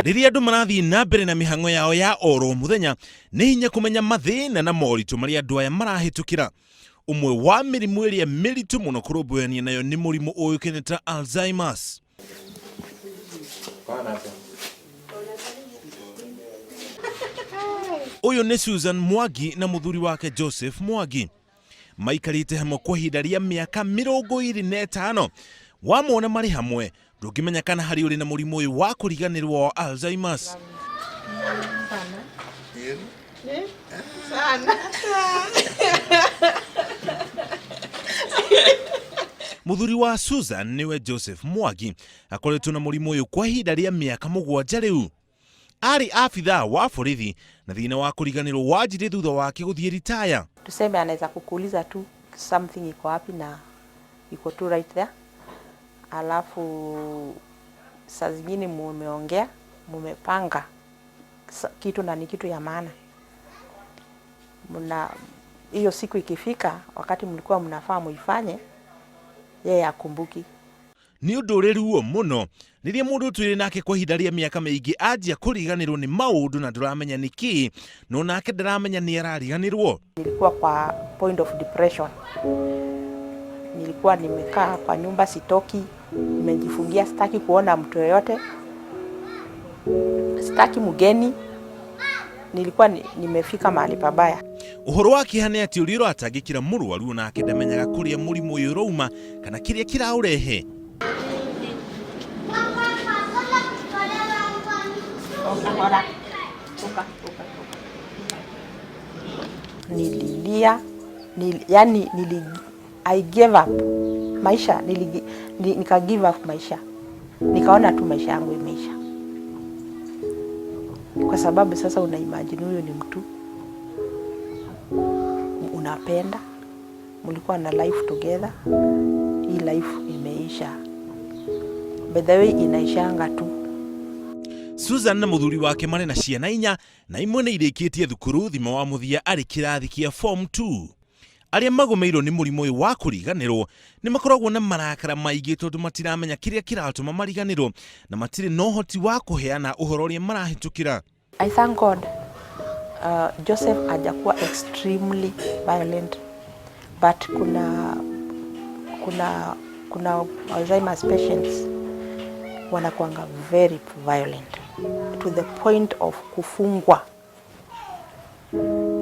Riria andu marathii na mbere na mihango yao ya oro muthenya ni hinya kumenya mathina na moritu maria andu aya marahitukira. Umwe wa mirimu iria miritu muno kurumbuania nayo ni murimu uyukaine ta Alzheimer's. Uyu ni Susan Mwangi na muthuri wake Joseph Mwangi. Maikarite hamwe kwa ihinda ria miaka 25. Wamona mari hamwe ndungimenya kana hari uri na murimu uyu wa kuriganirwo wa Alzheimer's. Muthuri wa Susan niwe Joseph Mwangi akoretwo na murimu uyu kwa ihinda ria miaka 7 riu. Ari afitha wa borithi na thina wa kuriganirwo wajire thutha wake guthie retire. Tuseme anaweza kukuuliza tu something iko wapi na iko tu right there. Alafu saa zingine mumeongea, mumepanga kitu na ni kitu ya maana. Hiyo siku ikifika wakati mlikuwa mnafaa muifanye, yeye akumbuki. Ni undu uri ruo muno riria mundu twire nake kwa ihinda ria miaka miingi ajia kuriganirwo ni maundu na nduramenya niki no nake ndaramenya ni arariganirwo. Nilikuwa kwa point of depression. Nilikuwa nimekaa kwa nyumba sitoki, nimejifungia, sitaki kuona mtu yoyote, sitaki mgeni. Nilikuwa nimefika mahali pabaya. Uhoro wake hane ati uriro atagikira murwaru nake ndamenyaga kuria murimu uyu rouma kana kiria kiraurehe. Nililia, I gave up maisha, nika give up maisha. Nikaona tu maisha yangu imeisha. Kwa sababu sasa una imagine huyo ni mtu unapenda, mlikuwa na life together, hii life imeisha. By the way inaishanga tu. Susan na muthuri wake mane na ciana 4 na imwe ni irikitie thukuru thima wa muthia ari kirathi kia form 2. Aria magomeirwo ni murimu uyu wa kuriganirwo ni makoragwo na marakara maigi tondu matiramenya kiria kiratuma mariganirwo na matire no hoti wa kuheana uhoro uria marahitukira. I thank God Joseph hajakuwa extremely violent, but kuna Alzheimer's patients wanakuanga very violent to the point of kufungwa,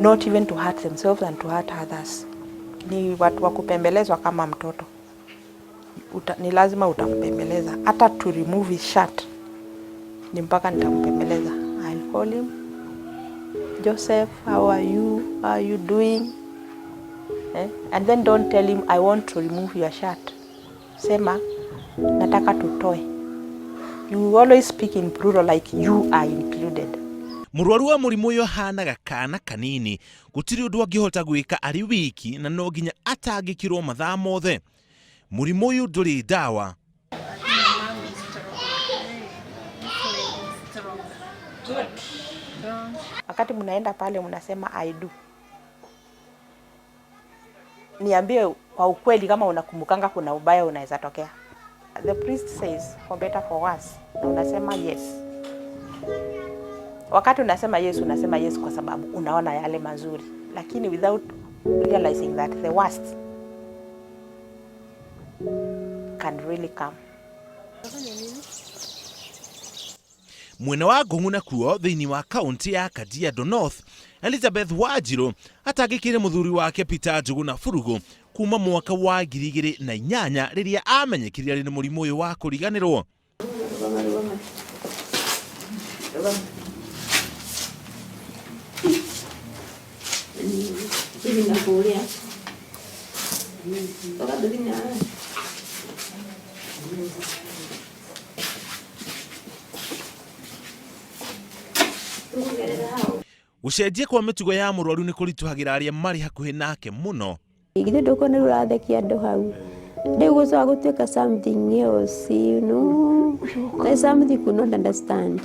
not even to hurt themselves and to hurt others. Ni watu wa kupembelezwa kama mtoto. Ni lazima utampembeleza. Hata to remove his shirt ni mpaka nitampembeleza. I'll call him, Joseph, how are you doing? And then don't tell him I want to remove your shirt. Sema nataka tutoe. You always speak in plural like you are included. Murwaru wa murimu uyu hanaga kana kanini gutiri undu angihota gwika ari wiki na no nginya atangikirwo mathaa mothe. Murimu uyu nduri dawa. Wakati mnaenda pale mnasema I do. Niambie kwa ukweli kama unakumbukanga kuna ubaya unaweza tokea. The priest says for better for worse. Na unasema yes. Wakati unasema yes kwa sababu unaona yale mazuri, lakini without realizing that the worst can really come. Mwena wa Ng'ong'o kuo thiini wa kaunti ya Kajiado North, Elizabeth Wanjiru atagikire muthuri wake Peter Njuguna na Furugu kuma mwaka wa 2008 riria amenyekire ari na murimu uyu wa kuriganirwo. Gucenjia kwa mitugo ya murwaru ni kurituhagira aria mari hakuhi nake muno. Igithe ndoko ni urathekia andu hau. Ndego so agutweka something else, you know. There's something you could not understand.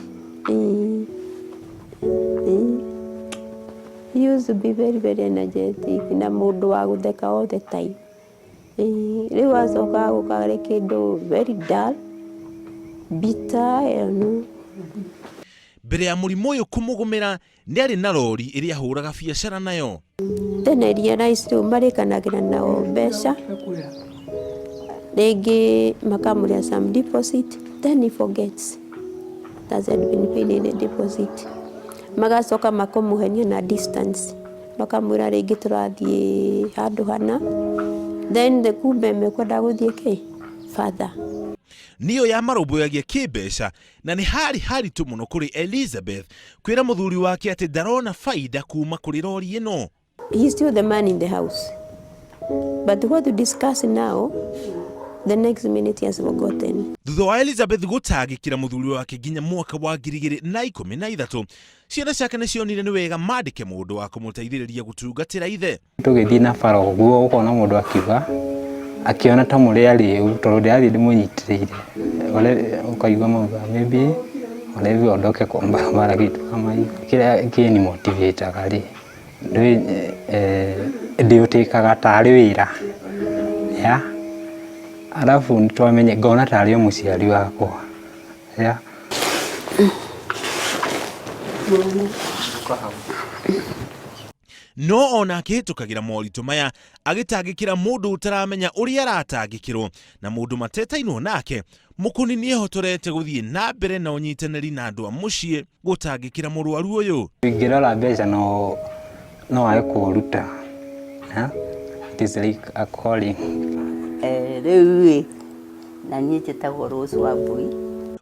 He used to be very, very energetic. Na mundu wa gutheka all the time. Riu acoka gukare kindu very dull, bitter, you know. mbere ya mũrimũ ũyũ kũmũgũmĩra nĩ arĩ na rori ĩrĩa ahũraga biacara nayo. Tene realize rĩu marĩkanagĩra nao mbeca rĩngĩ makamũrĩa some deposit, then he forgets that had been paid in a deposit. Magacoka makamũhenia na distance, makamwĩra rĩngĩ tũrathiĩ handũ hana, then the kumbe mekwenda gũthiĩ further. Niyo ya marũmbũyagia kĩmbeca na nĩ haritũ mũno kũrĩ Elizabeth kwĩra mũthuri wake atĩ ndarona faida kuma kũrĩ rori ĩno. He's still the man in the house, but what to discuss now, the next minute he has forgotten. Thutha wa Elizabeth gũtangĩkĩra mũthuri wake nginya mwaka wa 2013, ciana ciake nĩ cionire nĩ wega mandĩke mũndũ wa kũmũteithĩrĩria gũtungatĩra ithe. Tũgĩthiĩ na bara ũguo ũkona mũndũ akiuga akiona ta mũrĩa rĩu tondũ ndĩrathiĩ ndĩmũnyitĩrĩire ũkaigua mauga maybe whatever ondoke kwa barabara kitu kama hiyo. Kila kini motivator rĩ ndĩũtĩkaga tarĩ wĩra ya alafu nitwamenye ngona tarĩ mũciari wakwa ya no ona akĩhĩtũkagĩra moritũ maya agĩtangĩkĩra mũndũ ũtaramenya ũrĩa aratangĩkĩrwo na mũndũ matetainwo nake. Mũkuni nĩehotorete gũthiĩ na mbere na ũnyitanĩri na andũ a mũciĩ gũtangĩkĩra mũrwaru ũyũ. Ingĩrora mbeca no ae kũruta. It is like a calling. Rĩu na niĩ njĩtagwo Rose Wambui.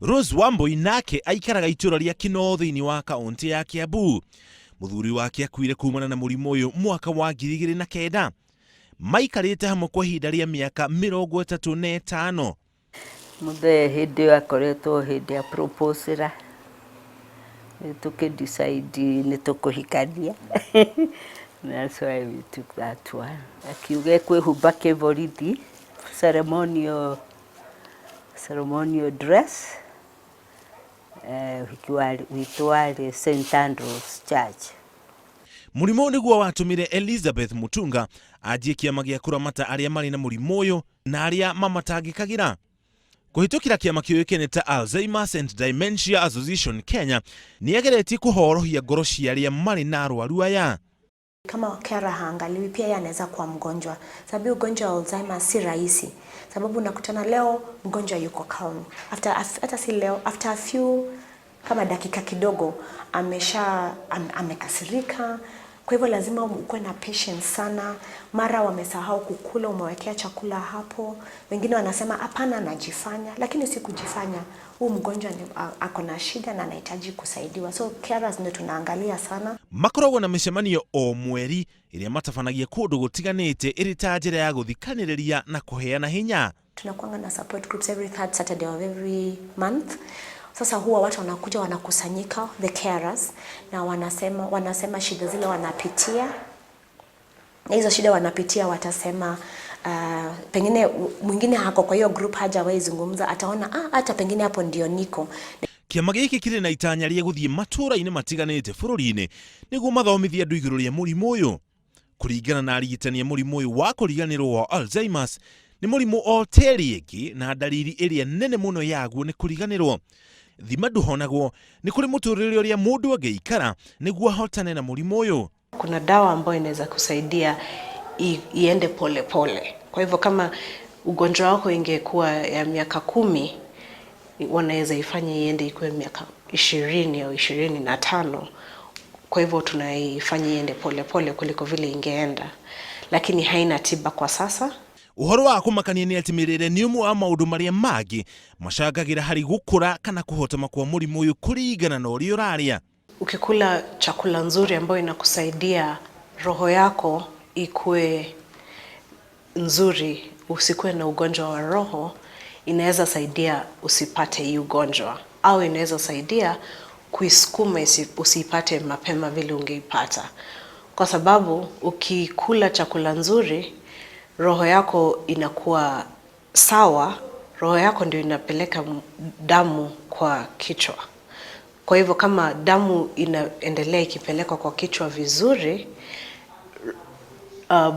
Rose Wambui nake aikaraga itũra rĩa Kinoo thĩinĩ wa kaunti ya Kiambu. Mũthuri wake akuire kumana na mũrimũ ũyũ mwaka wa 2009. Maikarĩte hamwe kwa ihinda rĩa mĩaka 35. Mũthee hĩndĩ ĩyo akoretwo hĩndĩ ya proposal. Tũkĩdecide nĩ tũkũhikania. That's why we took that one. Akiuga kwĩhumba kĩborithi, ceremonial dress. Witũ warĩ St. Andrews Church. Mũrimũ nĩguo watũmire Elizabeth Mutunga anjie kĩama gĩa kũramata arĩa marĩ na mũrimũ ũyũ na arĩa mamatangĩkagĩra. Kũhĩtũkĩra kĩama kĩoĩkaine ta Alzheimer's and Dementia Association Kenya, nĩageretie kũhorohia ngoro cia arĩa marĩ na arwaru aya. Kama kera haangaliwi pia yeye anaweza kuwa mgonjwa. Sababu ugonjwa wa Alzheimer si rahisi. Sababu unakutana leo mgonjwa yuko calm. Hata si leo, after a few kama dakika kidogo amekasirika. Kwa hivyo lazima ukuwe na patience sana. Mara wamesahau kukula, umewekea chakula hapo. Wengine wanasema hapana najifanya, lakini si kujifanya. Huu mgonjwa ako na shida na anahitaji kusaidiwa. So carers ndio tunaangalia sana. Makoragwo na mĩcemanio o mweri ĩrĩa matabanagia kũndũ gũtiganĩte ĩrĩ ta njĩra ya gũthikanĩrĩria na kũheana hinya. Tunakuanga na support groups every third Saturday of every month. Sasa huwa watu wanakuja wanakusanyika, the carers, na wanasema shida zile wanapitia. Na hizo shida wanapitia watasema pengine mwingine hako kwa hiyo group hajawahi zungumza, ataona hata pengine hapo ndio niko. Kĩama gĩkĩ kĩrĩ na itanya rĩa gũthiĩ matũũra-inĩ matiganĩte bũrũri-inĩ nĩguo mathomithie andũ igũrũ rĩa mũrimũ ũyũ. Kũringana na arigitani a mũrimũ ũyũ wa kũriganĩrwo wa Alzheimer's, nĩ mũrimũ o ta ĩrĩa ĩngĩ na dalili ĩrĩa nene mũno yaguo nĩ kũriganĩrwo. Thima ndũhonagwo, nĩ kũrĩ mũtũrĩre ũrĩa mũndũ angĩikara nĩguo ahotane na mũrimũ ũyũ. Kuna dawa ambayo inaweza kusaidia iende pole pole. Kwa hivyo kama ugonjwa wako ingekuwa ya miaka 10, wanaweza ifanya iende ikuwe miaka 20 au 25. Kwa hivyo tunaifanya iende pole pole kuliko vile ingeenda. Lakini haina tiba kwa sasa. Ũhoro wa kũmakania nĩ atĩ mĩrĩre nĩ ũmwe wa maũndũ marĩa mangĩ macangagĩra harĩ gũkũra kana kũhotama kwa mũrimũ ũyũ kũringana na ũrĩa ũrarĩa. Ukikula chakula nzuri ambayo inakusaidia roho yako ikue nzuri, usikuwe na ugonjwa wa roho, inaweza saidia usipate hii ugonjwa, au inaweza saidia kuisukuma usipate mapema vile ungeipata. Kwa sababu ukikula chakula nzuri, roho yako inakuwa sawa, roho yako ndio inapeleka damu kwa kichwa. Kwa hivyo kama damu inaendelea ikipelekwa kwa kichwa vizuri,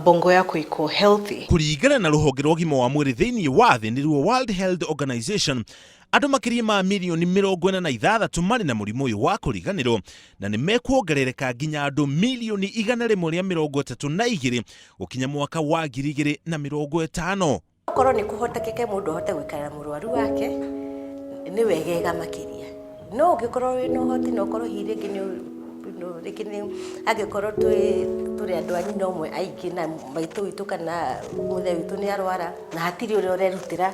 bongo yako iko healthy. Kũringana na rũhonge rwa ũgima wa mwĩrĩ thĩinĩ wa thĩ nĩruo World Health Organization, Andũ makĩria ma milioni 46 marĩ na mũrimũ ũyũ wa kũriganĩrwo na nĩ mekuongerereka nginya andũ milioni 132 gũkinya mwaka wa 2050. Okorwo nĩ kũhotekeke mũndũ ahote gũikarĩra mũrwaru wake nĩ wegega makĩria. No ũngĩkorwo wĩ na ũhoti na ũkorwo hihi rĩngĩ nĩ angĩkorwo tũrĩ andũ a nyina ũmwe aingĩ na maitũ witũ kana mũthe witũ nĩ arwara na hatirĩ ũrĩa ũrerutĩra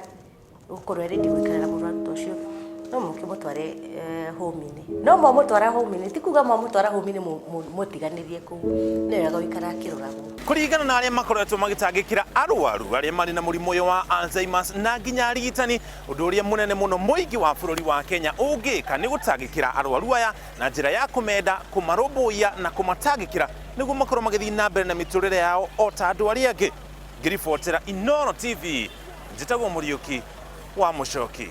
gũkorwo ready gũikarĩra mũrwaru ta ũcio, no mũkĩmũtware home-inĩ. No mũmũtwara home-inĩ, ti kuga mũmũtwara home-inĩ mũtiganĩrie kũu, nĩ wega gũikara akĩroragwo. Kũringana na arĩa makoretwo magĩtangĩkĩra arwaru arĩa marĩ na mũrimũ ũyũ wa Alzheimer's na nginya arigitani, ũndũ ũrĩa mũnene mũno mũingĩ wa bũrũri wa Kenya ũngĩka nĩ gũtangĩkĩra arwaru aya na njĩra ya kũmenda, kũmarũmbũiya na kũmatangĩkĩra nĩguo makorwo magĩthiĩ na mbere na mĩtũrĩre yao o ta andũ arĩa angĩ. Ngĩribotera Inooro TV, njĩtagwo Mũriũki wa Mũchoki.